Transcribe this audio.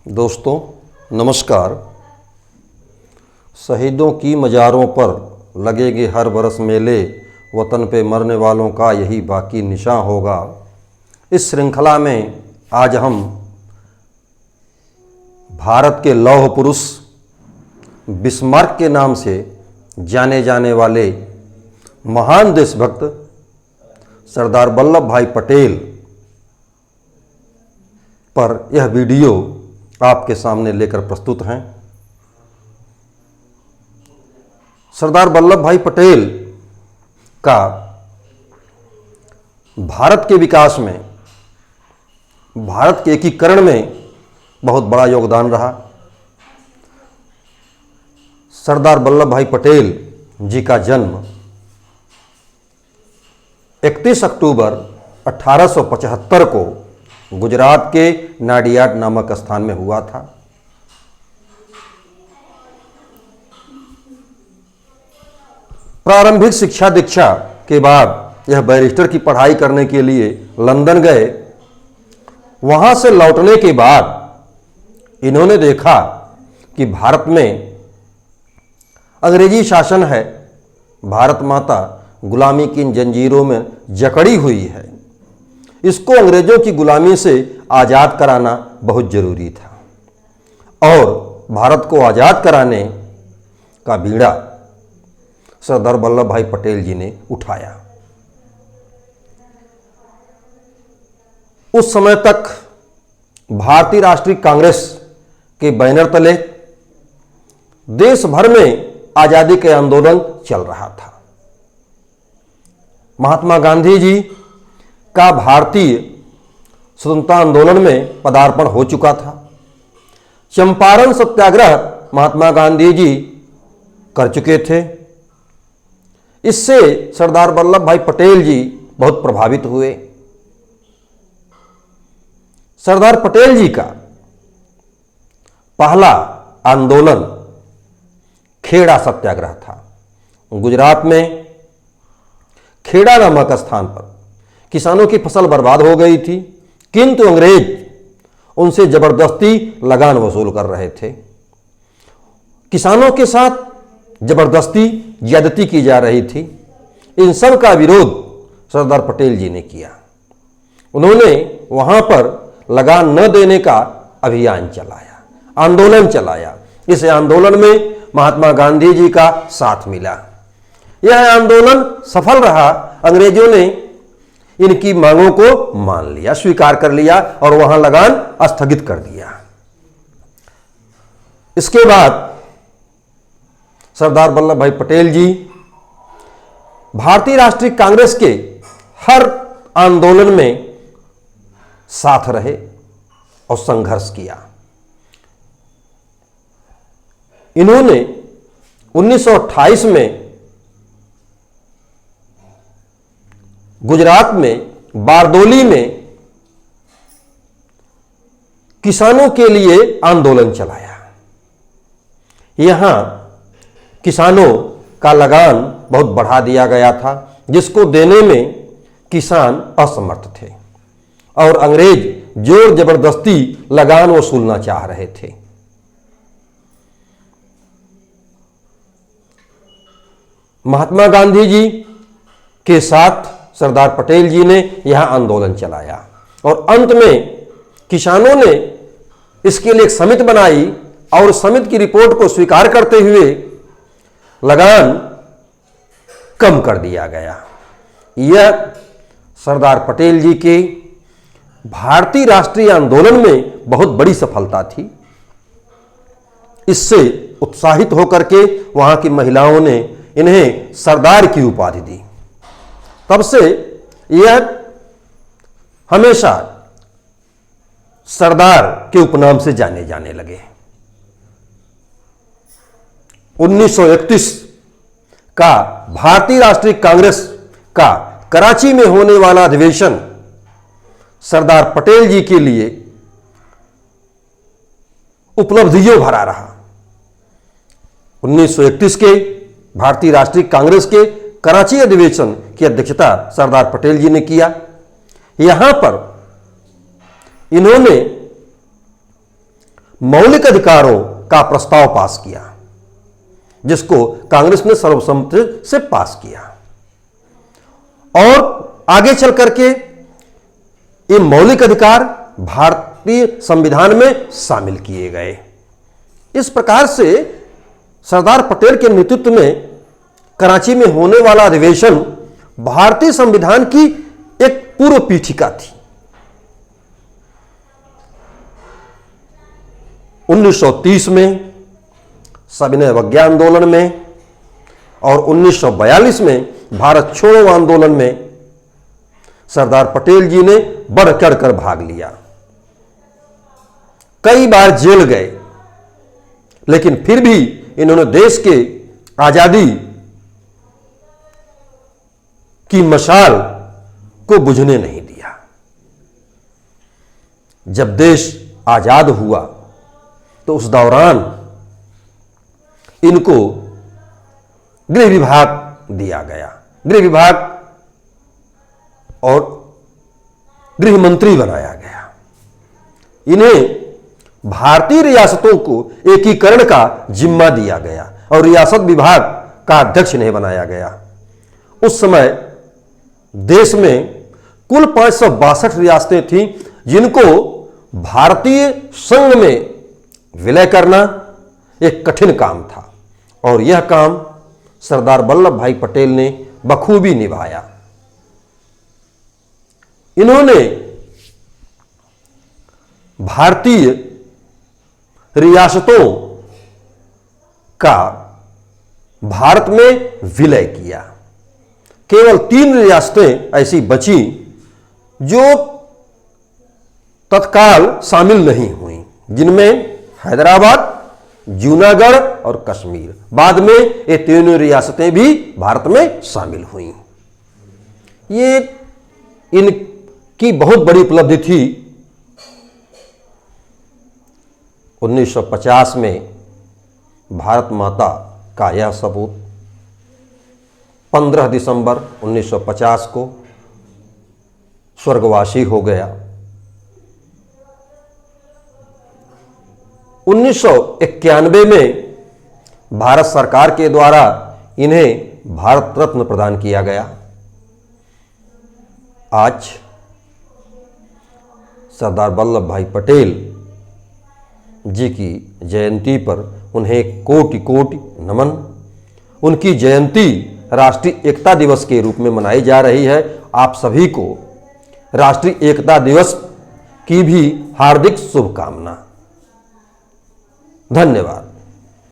दोस्तों नमस्कार। शहीदों की मज़ारों पर लगेंगे हर बरस मेले, वतन पे मरने वालों का यही बाकी निशान होगा। इस श्रृंखला में आज हम भारत के लौह पुरुष बिस्मार्क के नाम से जाने जाने वाले महान देशभक्त सरदार वल्लभ भाई पटेल पर यह वीडियो आपके सामने लेकर प्रस्तुत हैं। सरदार वल्लभ भाई पटेल का भारत के विकास में, भारत के एकीकरण में बहुत बड़ा योगदान रहा। सरदार वल्लभ भाई पटेल जी का जन्म 31 अक्टूबर 1875 को गुजरात के नाडियाड नामक स्थान में हुआ था। प्रारंभिक शिक्षा दीक्षा के बाद यह बैरिस्टर की पढ़ाई करने के लिए लंदन गए। वहां से लौटने के बाद इन्होंने देखा कि भारत में अंग्रेजी शासन है, भारत माता गुलामी की इन जंजीरों में जकड़ी हुई है, इसको अंग्रेजों की गुलामी से आज़ाद कराना बहुत ज़रूरी था। और भारत को आज़ाद कराने का बीड़ा सरदार वल्लभ भाई पटेल जी ने उठाया। उस समय तक भारतीय राष्ट्रीय कांग्रेस के बैनर तले देश भर में आज़ादी के आंदोलन चल रहा था। महात्मा गांधी जी का भारतीय स्वतंत्रता आंदोलन में पदार्पण हो चुका था। चंपारण सत्याग्रह महात्मा गांधी जी कर चुके थे। इससे सरदार वल्लभ भाई पटेल जी बहुत प्रभावित हुए। सरदार पटेल जी का पहला आंदोलन खेड़ा सत्याग्रह था। गुजरात में खेड़ा नामक स्थान पर किसानों की फसल बर्बाद हो गई थी, किंतु अंग्रेज उनसे जबरदस्ती लगान वसूल कर रहे थे। किसानों के साथ जबरदस्ती ज्यादती की जा रही थी। इन सब का विरोध सरदार पटेल जी ने किया। उन्होंने वहां पर लगान न देने का अभियान चलाया, आंदोलन चलाया। इस आंदोलन में महात्मा गांधी जी का साथ मिला। यह आंदोलन सफल रहा। अंग्रेजों ने इनकी मांगों को मान लिया, स्वीकार कर लिया और वहां लगान स्थगित कर दिया। इसके बाद सरदार वल्लभ भाई पटेल जी भारतीय राष्ट्रीय कांग्रेस के हर आंदोलन में साथ रहे और संघर्ष किया। इन्होंने 1928 में गुजरात में बारदोली में किसानों के लिए आंदोलन चलाया। यहां किसानों का लगान बहुत बढ़ा दिया गया था, जिसको देने में किसान असमर्थ थे और अंग्रेज जोर जबरदस्ती लगान वसूलना चाह रहे थे। महात्मा गांधी जी के साथ सरदार पटेल जी ने यहां आंदोलन चलाया और अंत में किसानों ने इसके लिए एक समिति बनाई और समिति की रिपोर्ट को स्वीकार करते हुए लगान कम कर दिया गया। यह सरदार पटेल जी के भारतीय राष्ट्रीय आंदोलन में बहुत बड़ी सफलता थी। इससे उत्साहित होकर के वहां की महिलाओं ने इन्हें सरदार की उपाधि दी। तब से यह हमेशा सरदार के उपनाम से जाने जाने लगे। 1931 का भारतीय राष्ट्रीय कांग्रेस का कराची में होने वाला अधिवेशन सरदार पटेल जी के लिए उपलब्धियों भरा रहा। 1931 के भारतीय राष्ट्रीय कांग्रेस के कराची अधिवेशन की अध्यक्षता सरदार पटेल जी ने किया। यहां पर इन्होंने मौलिक अधिकारों का प्रस्ताव पास किया, जिसको कांग्रेस ने सर्वसम्मति से पास किया। और आगे चल करके ये मौलिक अधिकार भारतीय संविधान में शामिल किए गए। इस प्रकार से सरदार पटेल के नेतृत्व में कराची में होने वाला अधिवेशन भारतीय संविधान की एक पूर्व पीठिका थी। 1930 में सविनय अवज्ञा आंदोलन में और 1942 में भारत छोड़ो आंदोलन में सरदार पटेल जी ने बढ़ चढ़कर भाग लिया। कई बार जेल गए, लेकिन फिर भी इन्होंने देश के आजादी की मशाल को बुझने नहीं दिया। जब देश आजाद हुआ तो उस दौरान इनको गृह विभाग दिया गया, गृह विभाग और गृह मंत्री बनाया गया। इन्हें भारतीय रियासतों को एकीकरण का जिम्मा दिया गया और रियासत विभाग का अध्यक्ष इन्हें बनाया गया। उस समय देश में कुल 562 रियासतें थीं, जिनको भारतीय संघ में विलय करना एक कठिन काम था और यह काम सरदार वल्लभ भाई पटेल ने बखूबी निभाया। इन्होंने भारतीय रियासतों का भारत में विलय किया। केवल 3 रियासतें ऐसी बची जो तत्काल शामिल नहीं हुई, जिनमें हैदराबाद, जूनागढ़ और कश्मीर। बाद में ये तीनों रियासतें भी भारत में शामिल हुई। ये इनकी बहुत बड़ी उपलब्धि थी। 1950 में भारत माता का यह सपूत 15 दिसंबर 1950 को स्वर्गवासी हो गया। 1991 में भारत सरकार के द्वारा इन्हें भारत रत्न प्रदान किया गया। आज सरदार वल्लभ भाई पटेल जी की जयंती पर उन्हें कोटि कोटि नमन। उनकी जयंती राष्ट्रीय एकता दिवस के रूप में मनाई जा रही है। आप सभी को राष्ट्रीय एकता दिवस की भी हार्दिक शुभकामना। धन्यवाद।